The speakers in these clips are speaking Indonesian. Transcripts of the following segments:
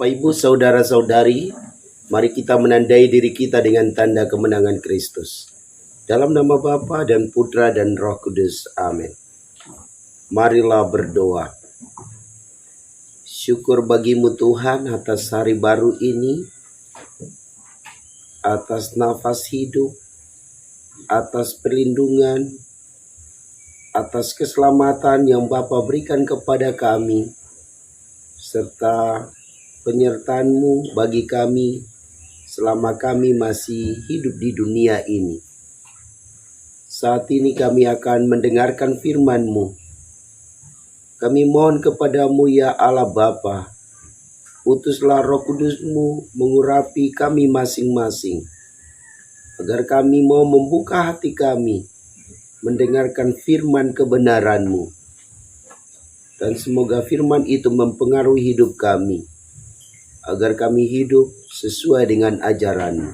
Bapak, Ibu, Saudara-saudari, mari kita menandai diri kita dengan tanda kemenangan Kristus. Dalam nama Bapa dan Putra dan Roh Kudus. Amin. Marilah berdoa. Syukur bagimu Tuhan atas hari baru ini, atas nafas hidup, atas perlindungan, atas keselamatan yang Bapa berikan kepada kami, serta penyertaan-Mu bagi kami selama kami masih hidup di dunia ini. Saat ini kami akan mendengarkan firman-Mu. Kami mohon kepadamu ya Allah Bapa, utuslah Roh Kudus-Mu mengurapi kami masing-masing, agar kami mau membuka hati kami, mendengarkan firman kebenaran-Mu. Dan semoga firman itu mempengaruhi hidup kami, agar kami hidup sesuai dengan ajaran-Mu.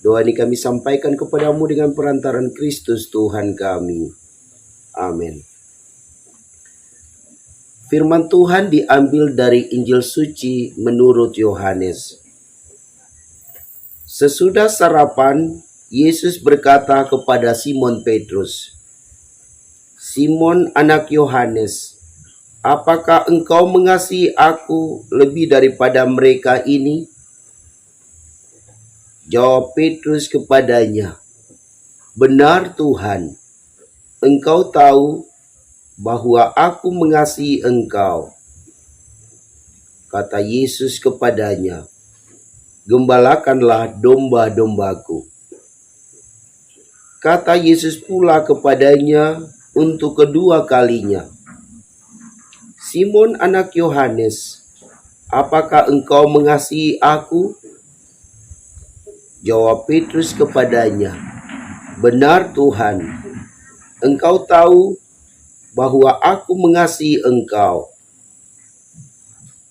Doa ini kami sampaikan kepadamu dengan perantaran Kristus Tuhan kami. Amin. Firman Tuhan diambil dari Injil Suci menurut Yohanes. Sesudah sarapan, Yesus berkata kepada Simon Petrus, "Simon anak Yohanes, apakah engkau mengasihi aku lebih daripada mereka ini?" Jawab Petrus kepadanya, "Benar Tuhan, engkau tahu bahwa aku mengasihi engkau." Kata Yesus kepadanya, "Gembalakanlah domba-dombaku." Kata Yesus pula kepadanya untuk kedua kalinya, "Simon anak Yohanes, apakah engkau mengasihi aku?" Jawab Petrus kepadanya, "Benar Tuhan, engkau tahu bahwa aku mengasihi engkau."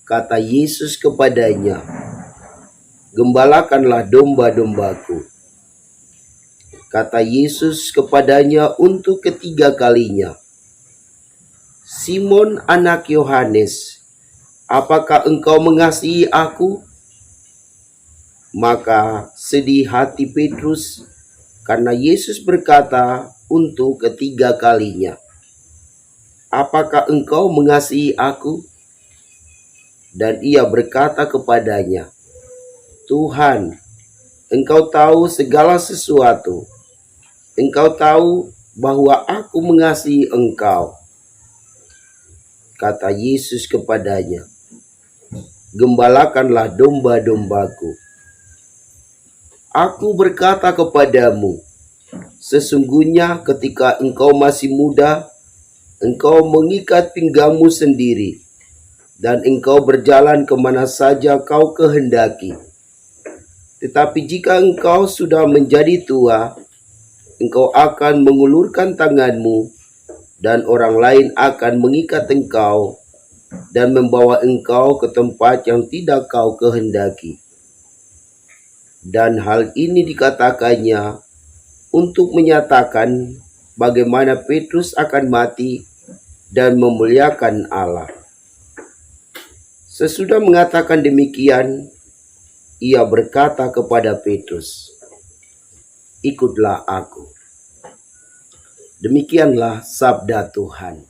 Kata Yesus kepadanya, "Gembalakanlah domba-dombaku." Kata Yesus kepadanya untuk ketiga kalinya, "Simon anak Yohanes, apakah engkau mengasihi aku?" Maka sedih hati Petrus karena Yesus berkata untuk ketiga kalinya, "Apakah engkau mengasihi aku?" Dan ia berkata kepadanya, "Tuhan, engkau tahu segala sesuatu. Engkau tahu bahwa aku mengasihi engkau." Kata Yesus kepadanya, "Gembalakanlah domba-dombaku. Aku berkata kepadamu, sesungguhnya ketika engkau masih muda, engkau mengikat pinggangmu sendiri, dan engkau berjalan kemana saja kau kehendaki. Tetapi jika engkau sudah menjadi tua, engkau akan mengulurkan tanganmu, dan orang lain akan mengikat engkau, dan membawa engkau ke tempat yang tidak kau kehendaki." Dan hal ini dikatakannya untuk menyatakan bagaimana Petrus akan mati dan memuliakan Allah. Sesudah mengatakan demikian, ia berkata kepada Petrus, "Ikutlah aku." Demikianlah sabda Tuhan.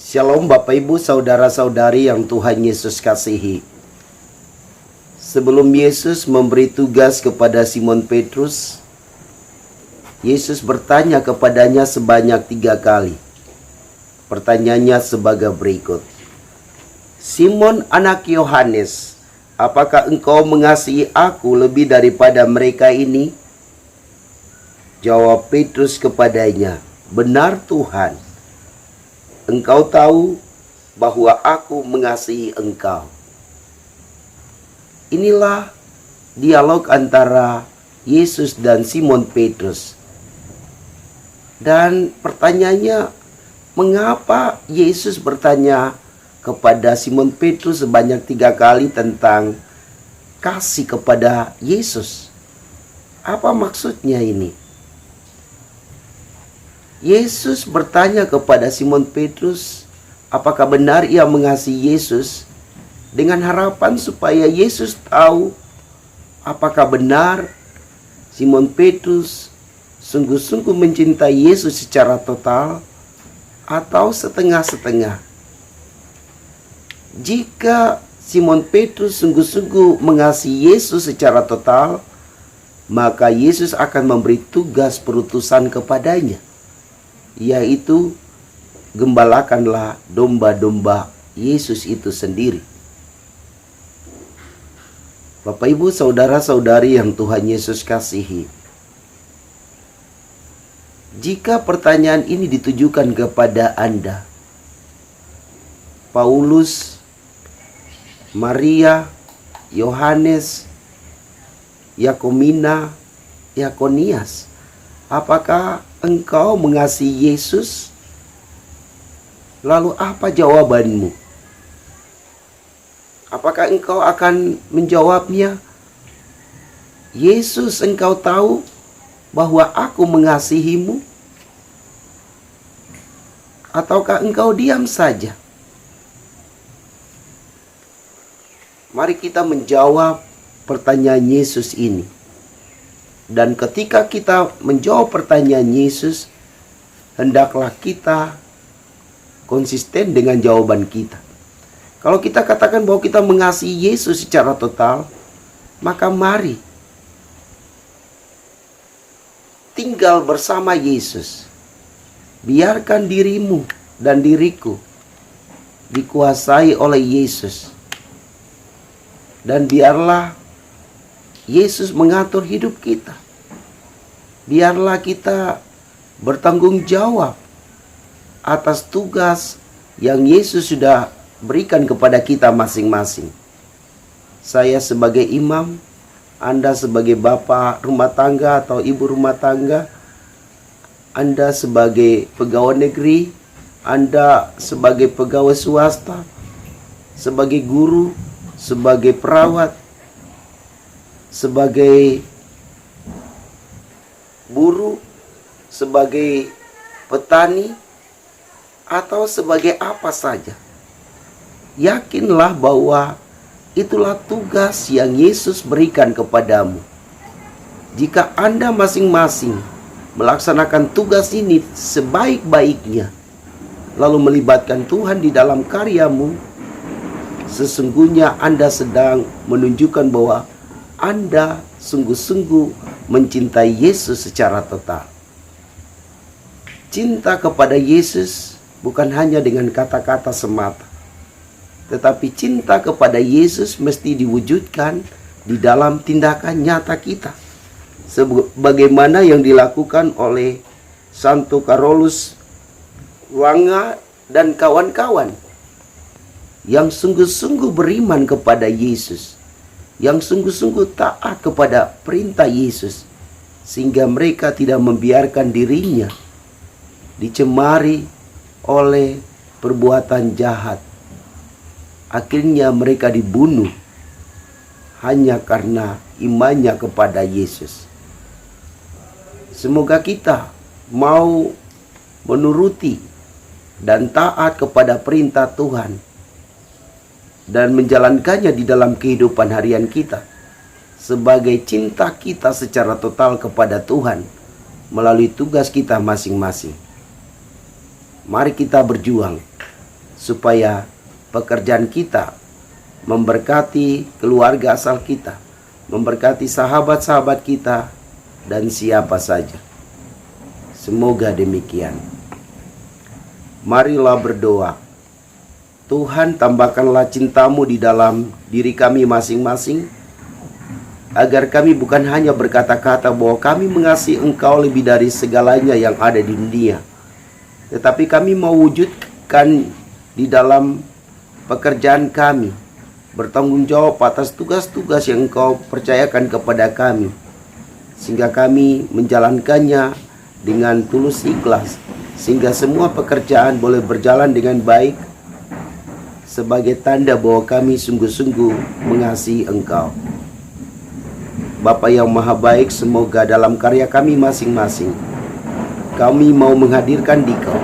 Shalom Bapak Ibu Saudara-saudari yang Tuhan Yesus kasihi. Sebelum Yesus memberi tugas kepada Simon Petrus, Yesus bertanya kepadanya sebanyak 3 kali. Pertanyaannya sebagai berikut. "Simon anak Yohanes, apakah engkau mengasihi aku lebih daripada mereka ini?" Jawab Petrus kepadanya, "Benar Tuhan, engkau tahu bahwa aku mengasihi engkau." Inilah dialog antara Yesus dan Simon Petrus. Dan pertanyaannya, mengapa Yesus bertanya kepada Simon Petrus sebanyak 3 kali tentang kasih kepada Yesus? Apa maksudnya ini? Yesus bertanya kepada Simon Petrus, apakah benar ia mengasihi Yesus? dengan harapan supaya Yesus tahu apakah benar Simon Petrus sungguh-sungguh mencintai Yesus secara total atau setengah-setengah. Jika Simon Petrus sungguh-sungguh mengasihi Yesus secara total, maka Yesus akan memberi tugas perutusan kepadanya, yaitu gembalakanlah domba-domba Yesus itu sendiri. Bapak, Ibu, saudara-saudari yang Tuhan Yesus kasihi, jika pertanyaan ini ditujukan kepada Anda, Paulus, Maria, Yohanes, Yakomina, Yakonias, apakah engkau mengasihi Yesus? Lalu apa jawabanmu? Apakah engkau akan menjawabnya, Yesus, engkau tahu bahwa aku mengasihimu? Ataukah engkau diam saja? Mari kita menjawab pertanyaan Yesus ini. Dan ketika kita menjawab pertanyaan Yesus, hendaklah kita konsisten dengan jawaban kita. Kalau kita katakan bahwa kita mengasihi Yesus secara total, maka mari tinggal bersama Yesus. Biarkan dirimu dan diriku dikuasai oleh Yesus. Dan biarlah Yesus mengatur hidup kita. Biarlah kita bertanggung jawab atas tugas yang Yesus sudah berikan kepada kita masing-masing. Saya sebagai imam, Anda sebagai bapak rumah tangga atau ibu rumah tangga, Anda sebagai pegawai negeri, Anda sebagai pegawai swasta, sebagai guru, sebagai perawat, sebagai buruh, sebagai petani, atau sebagai apa saja. Yakinlah bahwa itulah tugas yang Yesus berikan kepadamu. Jika Anda masing-masing melaksanakan tugas ini sebaik-baiknya, lalu melibatkan Tuhan di dalam karyamu, sesungguhnya Anda sedang menunjukkan bahwa Anda sungguh-sungguh mencintai Yesus secara total. Cinta kepada Yesus bukan hanya dengan kata-kata semata, tetapi cinta kepada Yesus mesti diwujudkan di dalam tindakan nyata kita, sebagaimana yang dilakukan oleh Santo Carolus Wanga dan kawan-kawan yang sungguh-sungguh beriman kepada Yesus, yang sungguh-sungguh taat kepada perintah Yesus, sehingga mereka tidak membiarkan dirinya dicemari oleh perbuatan jahat. Akhirnya mereka dibunuh hanya karena imannya kepada Yesus. Semoga kita mau menuruti dan taat kepada perintah Tuhan dan menjalankannya di dalam kehidupan harian kita sebagai cinta kita secara total kepada Tuhan melalui tugas kita masing-masing. Mari kita berjuang supaya pekerjaan kita memberkati keluarga asal kita, memberkati sahabat-sahabat kita, dan siapa saja. Semoga demikian. Marilah berdoa. Tuhan, tambahkanlah cintamu di dalam diri kami masing-masing, agar kami bukan hanya berkata-kata bahwa kami mengasihi Engkau lebih dari segalanya yang ada di dunia, tetapi kami mau wujudkan di dalam pekerjaan kami, bertanggung jawab atas tugas-tugas yang Engkau percayakan kepada kami, sehingga kami menjalankannya dengan tulus ikhlas, sehingga semua pekerjaan boleh berjalan dengan baik, sebagai tanda bahwa kami sungguh-sungguh mengasihi Engkau. Bapa yang Maha Baik, semoga dalam karya kami masing-masing, kami mau menghadirkan Dikau,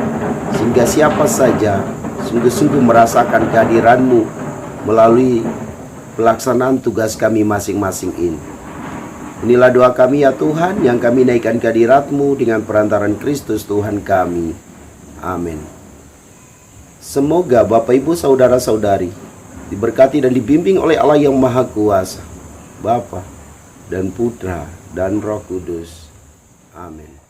sehingga siapa saja sungguh-sungguh merasakan kehadiran-Mu melalui pelaksanaan tugas kami masing-masing ini. Inilah doa kami ya Tuhan, yang kami naikkan ke hadirat-Mu dengan perantaran Kristus Tuhan kami. Amin. Semoga Bapak Ibu Saudara-saudari diberkati dan dibimbing oleh Allah yang Maha Kuasa, Bapa dan Putra dan Roh Kudus. Amin.